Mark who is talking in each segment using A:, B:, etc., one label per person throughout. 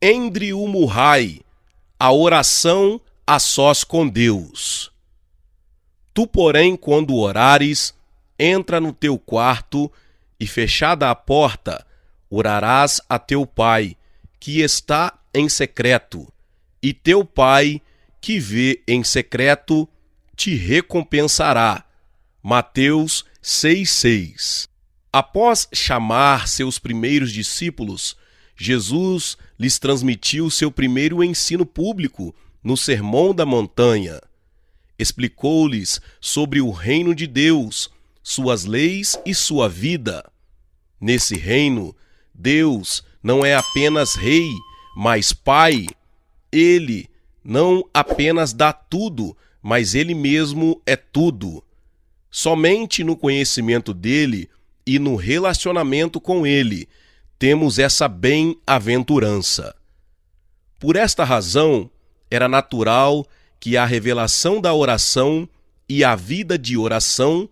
A: Endre Umuhai, a oração a sós com Deus. Tu, porém, quando orares, entra no teu quarto e, fechada a porta, orarás a teu pai, que está em secreto, e teu pai, que vê em secreto, te recompensará. Mateus 6,6. Após chamar seus primeiros discípulos, Jesus lhes transmitiu seu primeiro ensino público no Sermão da Montanha. Explicou-lhes sobre o reino de Deus, suas leis e sua vida. Nesse reino, Deus não é apenas rei, mas pai. Ele não apenas dá tudo, mas ele mesmo é tudo. Somente no conhecimento dele e no relacionamento com ele temos essa bem-aventurança. Por esta razão, era natural que a revelação da oração e a vida de oração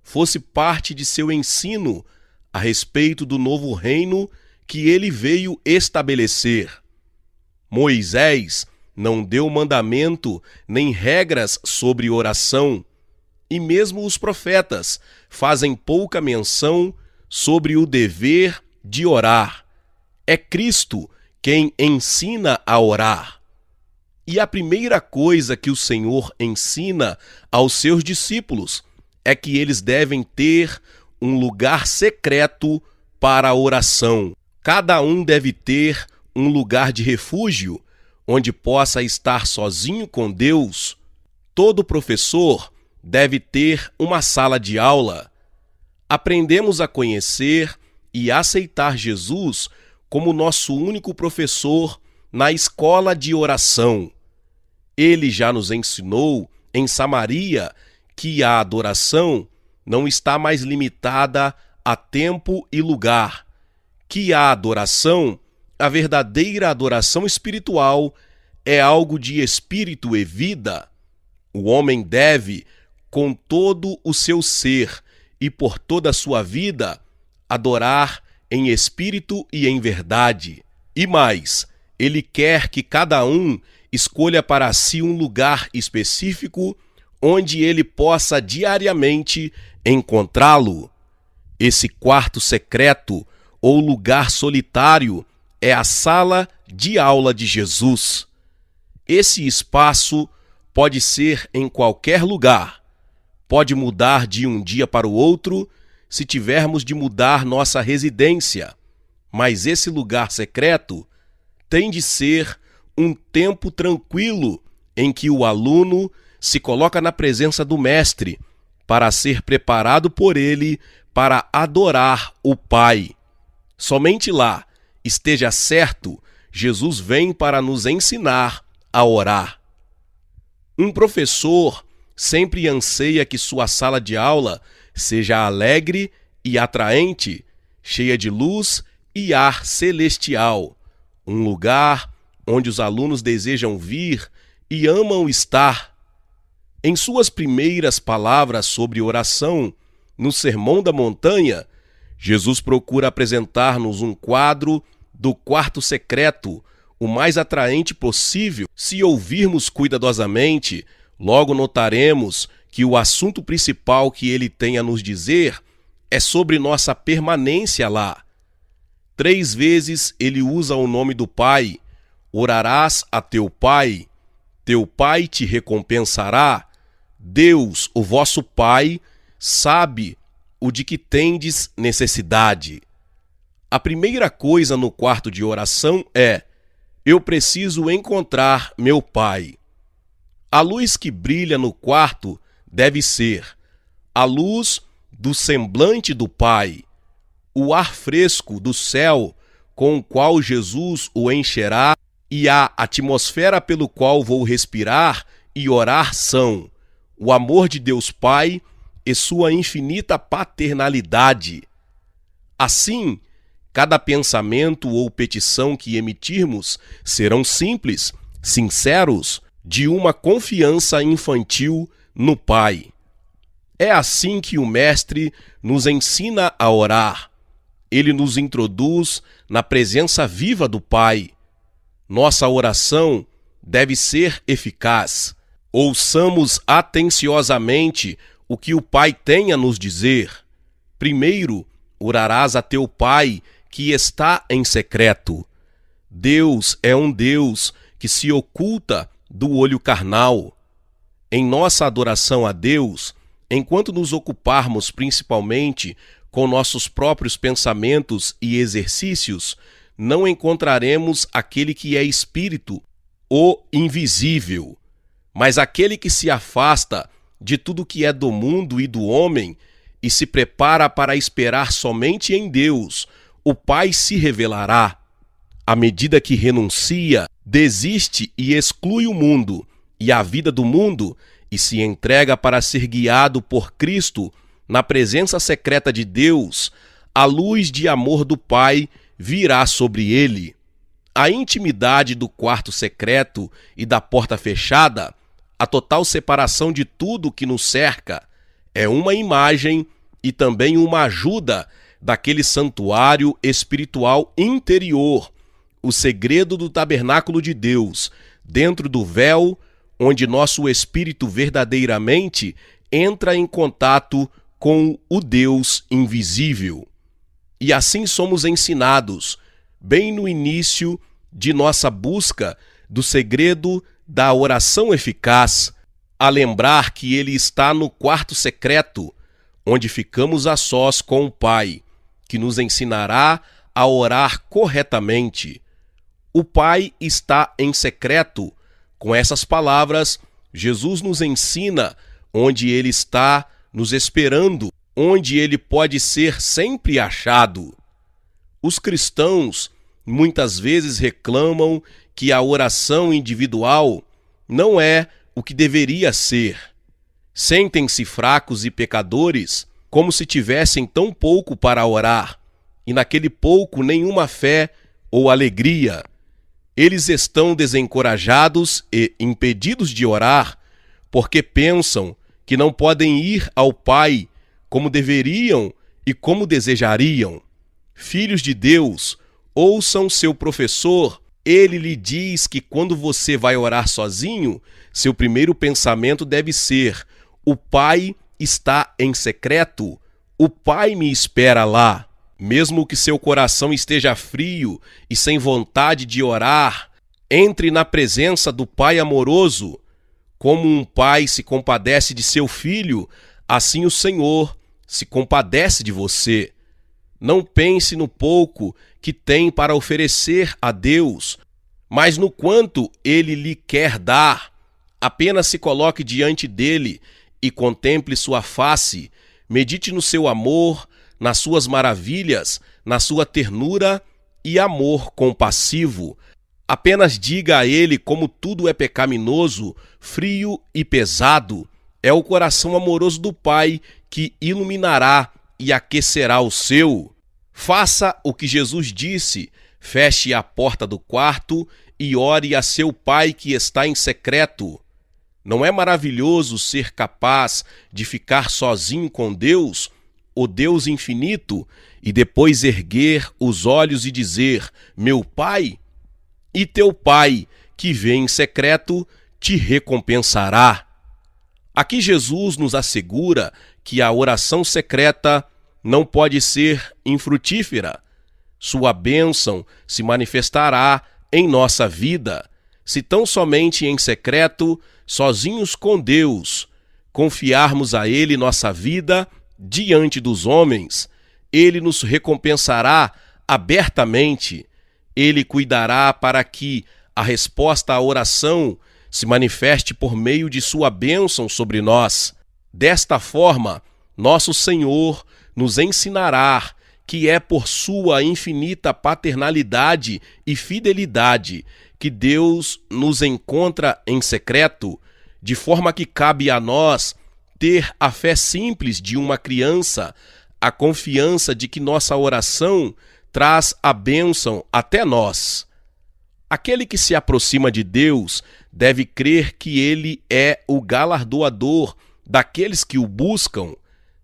A: fosse parte de seu ensino a respeito do novo reino que ele veio estabelecer. Moisés não deu mandamento nem regras sobre oração, e mesmo os profetas fazem pouca menção sobre o dever de orar. É Cristo quem ensina a orar. E a primeira coisa que o Senhor ensina aos seus discípulos é que eles devem ter um lugar secreto para a oração. Cada um deve ter um lugar de refúgio, onde possa estar sozinho com Deus. Todo professor deve ter uma sala de aula. Aprendemos a conhecer e aceitar Jesus como nosso único professor na escola de oração. Ele já nos ensinou em Samaria que a adoração não está mais limitada a tempo e lugar, que a adoração, a verdadeira adoração espiritual, é algo de espírito e vida. O homem deve, com todo o seu ser e por toda a sua vida, adorar em espírito e em verdade. E mais, ele quer que cada um escolha para si um lugar específico onde ele possa diariamente encontrá-lo. Esse quarto secreto ou lugar solitário é a sala de aula de Jesus. Esse espaço pode ser em qualquer lugar. Pode mudar de um dia para o outro se tivermos de mudar nossa residência. Mas esse lugar secreto tem de ser um tempo tranquilo em que o aluno se coloca na presença do mestre para ser preparado por ele para adorar o Pai. Somente lá, esteja certo, Jesus vem para nos ensinar a orar. Um professor sempre anseia que sua sala de aula seja alegre e atraente, cheia de luz e ar celestial, um lugar onde os alunos desejam vir e amam estar. Em suas primeiras palavras sobre oração, no Sermão da Montanha, Jesus procura apresentar-nos um quadro do quarto secreto, o mais atraente possível. Se ouvirmos cuidadosamente, logo notaremos que o assunto principal que ele tem a nos dizer é sobre nossa permanência lá. 3 vezes ele usa o nome do Pai. Orarás a teu pai te recompensará. Deus, o vosso Pai, sabe o de que tendes necessidade. A primeira coisa no quarto de oração é: eu preciso encontrar meu Pai. A luz que brilha no quarto deve ser a luz do semblante do Pai, o ar fresco do céu com o qual Jesus o encherá, e a atmosfera pelo qual vou respirar e orar são o amor de Deus Pai e sua infinita paternalidade. Assim, cada pensamento ou petição que emitirmos serão simples, sinceros, de uma confiança infantil no Pai. É assim que o Mestre nos ensina a orar. Ele nos introduz na presença viva do Pai. Nossa oração deve ser eficaz. Ouçamos atenciosamente o que o Pai tem a nos dizer. Primeiro, orarás a teu Pai que está em secreto. Deus é um Deus que se oculta do olho carnal. Em nossa adoração a Deus, enquanto nos ocuparmos principalmente com nossos próprios pensamentos e exercícios, não encontraremos aquele que é espírito, o invisível. Mas aquele que se afasta de tudo que é do mundo e do homem e se prepara para esperar somente em Deus, o Pai se revelará. À medida que renuncia, desiste e exclui o mundo e a vida do mundo e se entrega para ser guiado por Cristo na presença secreta de Deus, a luz de amor do Pai virá sobre ele. A intimidade do quarto secreto e da porta fechada, a total separação de tudo que nos cerca, é uma imagem e também uma ajuda daquele santuário espiritual interior, o segredo do tabernáculo de Deus, dentro do véu, onde nosso espírito verdadeiramente entra em contato com o Deus invisível. E assim somos ensinados, bem no início de nossa busca do segredo da oração eficaz, a lembrar que ele está no quarto secreto, onde ficamos a sós com o Pai, que nos ensinará a orar corretamente. O Pai está em secreto. Com essas palavras, Jesus nos ensina onde ele está nos esperando, onde ele pode ser sempre achado. Os cristãos muitas vezes reclamam que a oração individual não é o que deveria ser. Sentem-se fracos e pecadores, como se tivessem tão pouco para orar, e naquele pouco nenhuma fé ou alegria. Eles estão desencorajados e impedidos de orar, porque pensam que não podem ir ao Pai como deveriam e como desejariam. Filhos de Deus, ouçam seu professor. Ele lhe diz que quando você vai orar sozinho, seu primeiro pensamento deve ser: o Pai está em secreto, o Pai me espera lá. Mesmo que seu coração esteja frio e sem vontade de orar, entre na presença do Pai amoroso. Como um pai se compadece de seu filho, assim o Senhor se compadece de você. Não pense no pouco que tem para oferecer a Deus, mas no quanto Ele lhe quer dar. Apenas se coloque diante dele e contemple sua face, medite no seu amor, nas suas maravilhas, na sua ternura e amor compassivo. Apenas diga a ele como tudo é pecaminoso, frio e pesado. É o coração amoroso do Pai que iluminará e aquecerá o seu. Faça o que Jesus disse: feche a porta do quarto e ore a seu Pai que está em secreto. Não é maravilhoso ser capaz de ficar sozinho com Deus, o Deus infinito, e depois erguer os olhos e dizer: meu Pai? E teu Pai, que vê em secreto, te recompensará. Aqui Jesus nos assegura que a oração secreta não pode ser infrutífera. Sua bênção se manifestará em nossa vida, se tão somente em secreto, sozinhos com Deus, confiarmos a Ele nossa vida diante dos homens. Ele nos recompensará abertamente. Ele cuidará para que a resposta à oração se manifeste por meio de sua bênção sobre nós. Desta forma, nosso Senhor nos ensinará que é por sua infinita paternalidade e fidelidade que Deus nos encontra em secreto, de forma que cabe a nós ter a fé simples de uma criança, a confiança de que nossa oração traz a bênção até nós. Aquele que se aproxima de Deus deve crer que Ele é o galardoador daqueles que o buscam,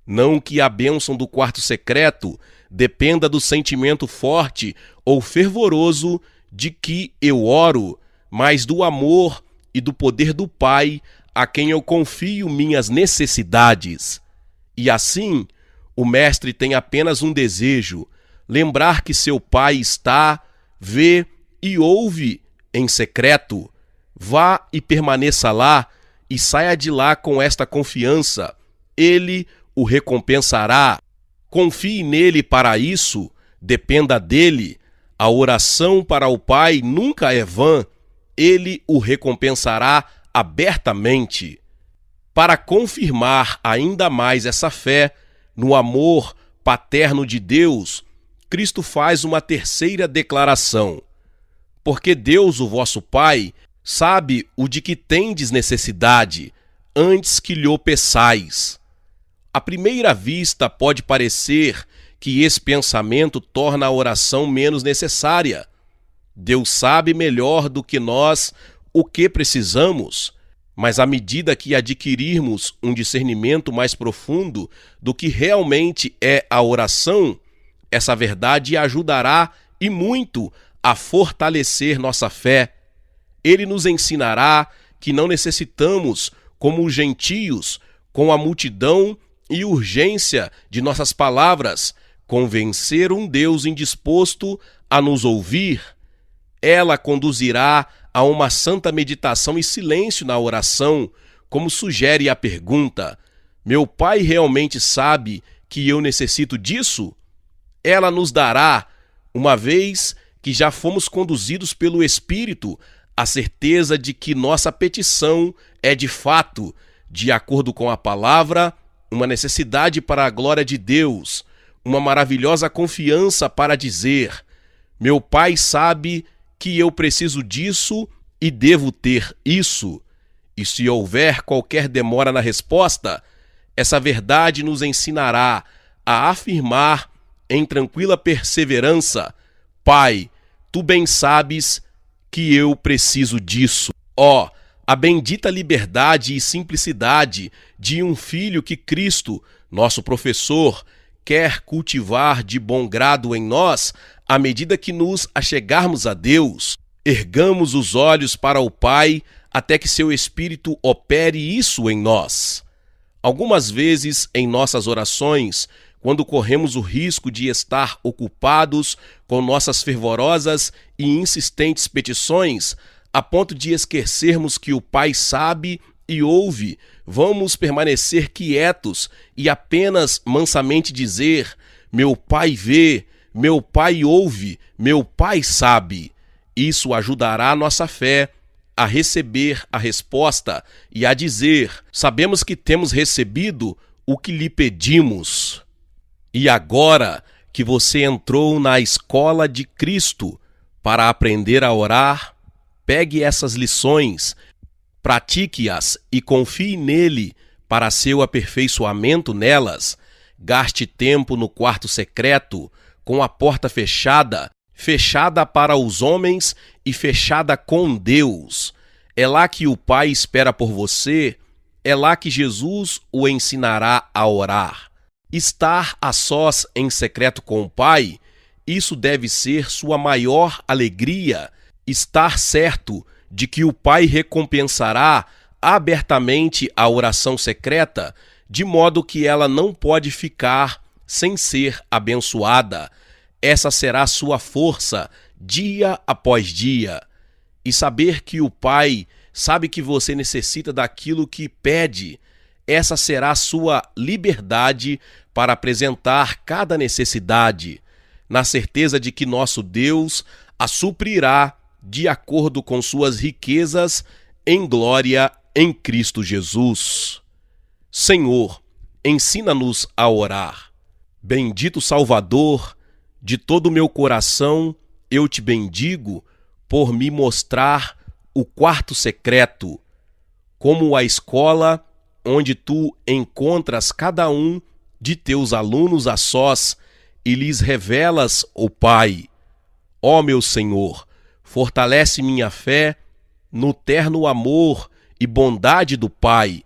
A: não que a bênção do quarto secreto dependa do sentimento forte ou fervoroso de que eu oro, mas do amor e do poder do Pai, a quem eu confio minhas necessidades. E assim, o mestre tem apenas um desejo: lembrar que seu Pai está, vê e ouve em secreto. Vá e permaneça lá e saia de lá com esta confiança. Ele o recompensará. Confie nele para isso, dependa dele. A oração para o Pai nunca é vã. Ele o recompensará abertamente. Para confirmar ainda mais essa fé no amor paterno de Deus, Cristo faz uma terceira declaração. Porque Deus, o vosso Pai, sabe o de que tendes necessidade, antes que lhe o peçais. À primeira vista pode parecer que esse pensamento torna a oração menos necessária. Deus sabe melhor do que nós o que precisamos, mas à medida que adquirirmos um discernimento mais profundo do que realmente é a oração, essa verdade ajudará e muito a fortalecer nossa fé. Ele nos ensinará que não necessitamos, como os gentios, com a multidão e urgência de nossas palavras, convencer um Deus indisposto a nos ouvir. Ela conduzirá a uma santa meditação e silêncio na oração, como sugere a pergunta: meu Pai realmente sabe que eu necessito disso? Ela nos dará, uma vez que já fomos conduzidos pelo Espírito, a certeza de que nossa petição é de fato, de acordo com a palavra, uma necessidade para a glória de Deus, uma maravilhosa confiança para dizer: meu Pai sabe que eu preciso disso e devo ter isso. E se houver qualquer demora na resposta, essa verdade nos ensinará a afirmar em tranquila perseverança: Pai, tu bem sabes que eu preciso disso. Ó, a bendita liberdade e simplicidade de um filho que Cristo, nosso professor, quer cultivar de bom grado em nós, à medida que nos achegarmos a Deus. Ergamos os olhos para o Pai até que seu Espírito opere isso em nós. Algumas vezes em nossas orações, quando corremos o risco de estar ocupados com nossas fervorosas e insistentes petições, a ponto de esquecermos que o Pai sabe e ouve, vamos permanecer quietos e apenas mansamente dizer: meu Pai vê, meu Pai ouve, meu Pai sabe. Isso ajudará nossa fé a receber a resposta e a dizer: sabemos que temos recebido o que lhe pedimos. E agora que você entrou na escola de Cristo para aprender a orar, pegue essas lições, pratique-as e confie nele para seu aperfeiçoamento nelas. Gaste tempo no quarto secreto, com a porta fechada, fechada para os homens e fechada com Deus. É lá que o Pai espera por você, é lá que Jesus o ensinará a orar. Estar a sós em secreto com o Pai, isso deve ser sua maior alegria. Estar certo de que o Pai recompensará abertamente a oração secreta, de modo que ela não pode ficar sem ser abençoada. Essa será sua força dia após dia. E saber que o Pai sabe que você necessita daquilo que pede, essa será sua liberdade para apresentar cada necessidade, na certeza de que nosso Deus a suprirá de acordo com suas riquezas em glória em Cristo Jesus. Senhor, ensina-nos a orar. Bendito Salvador, de todo o meu coração eu te bendigo por me mostrar o quarto secreto, como a escola onde tu encontras cada um de teus alunos a sós e lhes revelas o Pai. Ó meu Senhor, fortalece minha fé no terno amor e bondade do Pai,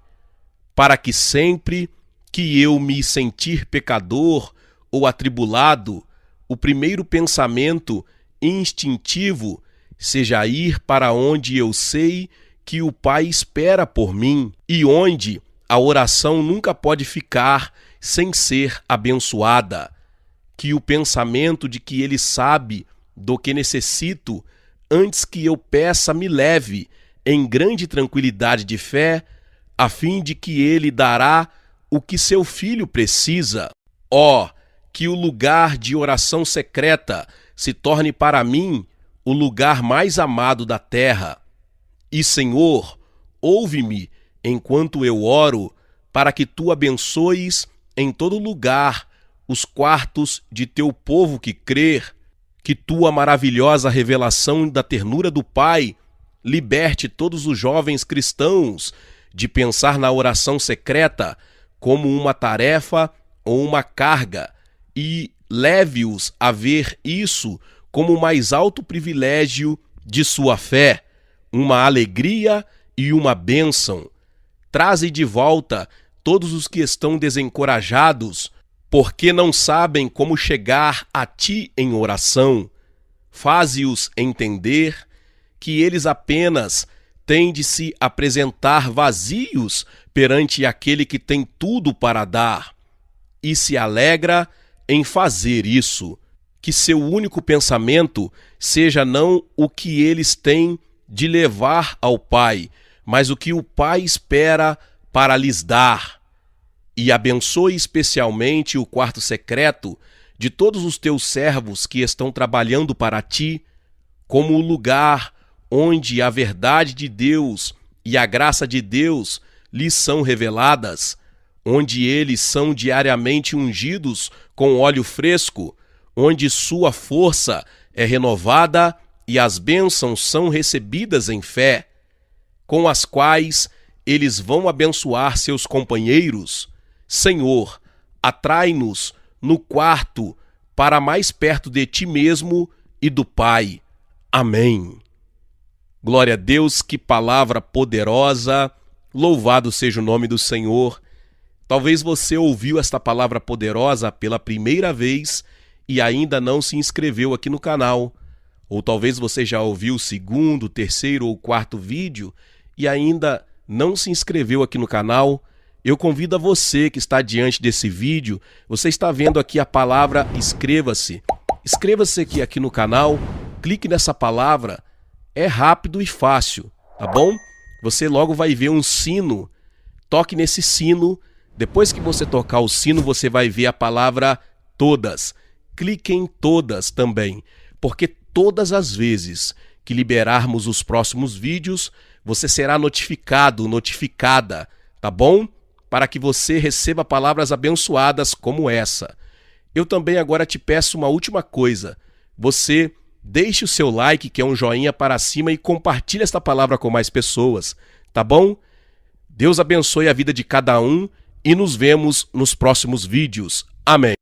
A: para que sempre que eu me sentir pecador ou atribulado, o primeiro pensamento instintivo seja ir para onde eu sei que o Pai espera por mim e onde a oração nunca pode ficar sem ser abençoada. Que o pensamento de que Ele sabe do que necessito antes que eu peça me leve em grande tranquilidade de fé, a fim de que Ele dará o que seu filho precisa. Ó, que o lugar de oração secreta se torne para mim o lugar mais amado da terra. E, Senhor, ouve-me enquanto eu oro, para que Tu abençoes em todo lugar os quartos de Teu povo que crer, que Tua maravilhosa revelação da ternura do Pai liberte todos os jovens cristãos de pensar na oração secreta como uma tarefa ou uma carga e leve-os a ver isso como o mais alto privilégio de sua fé, uma alegria e uma bênção. Traze de volta todos os que estão desencorajados, porque não sabem como chegar a Ti em oração. Faze-os entender que eles apenas têm de se apresentar vazios perante aquele que tem tudo para dar, e se alegra em fazer isso. Que seu único pensamento seja não o que eles têm de levar ao Pai, mas o que o Pai espera para lhes dar. E abençoe especialmente o quarto secreto de todos os Teus servos que estão trabalhando para Ti, como o lugar onde a verdade de Deus e a graça de Deus lhes são reveladas, onde eles são diariamente ungidos com óleo fresco, onde sua força é renovada e as bênçãos são recebidas em fé, com as quais eles vão abençoar seus companheiros. Senhor, atrai-nos no quarto para mais perto de Ti mesmo e do Pai. Amém. Glória a Deus, que palavra poderosa, louvado seja o nome do Senhor. Talvez você ouviu esta palavra poderosa pela primeira vez e ainda não se inscreveu aqui no canal. Ou talvez você já ouviu o segundo, terceiro ou quarto vídeo e ainda não se inscreveu aqui no canal. Eu convido a você que está diante desse vídeo, você está vendo aqui a palavra inscreva-se. Inscreva-se aqui no canal, clique nessa palavra, é rápido e fácil, tá bom? Você logo vai ver um sino, toque nesse sino, depois que você tocar o sino você vai ver a palavra todas. Clique em todas também, porque todas as vezes que liberarmos os próximos vídeos, você será notificado, notificada, tá bom? Para que você receba palavras abençoadas como essa. Eu também agora te peço uma última coisa. Você deixe o seu like, que é um joinha para cima, e compartilhe esta palavra com mais pessoas, tá bom? Deus abençoe a vida de cada um e nos vemos nos próximos vídeos. Amém.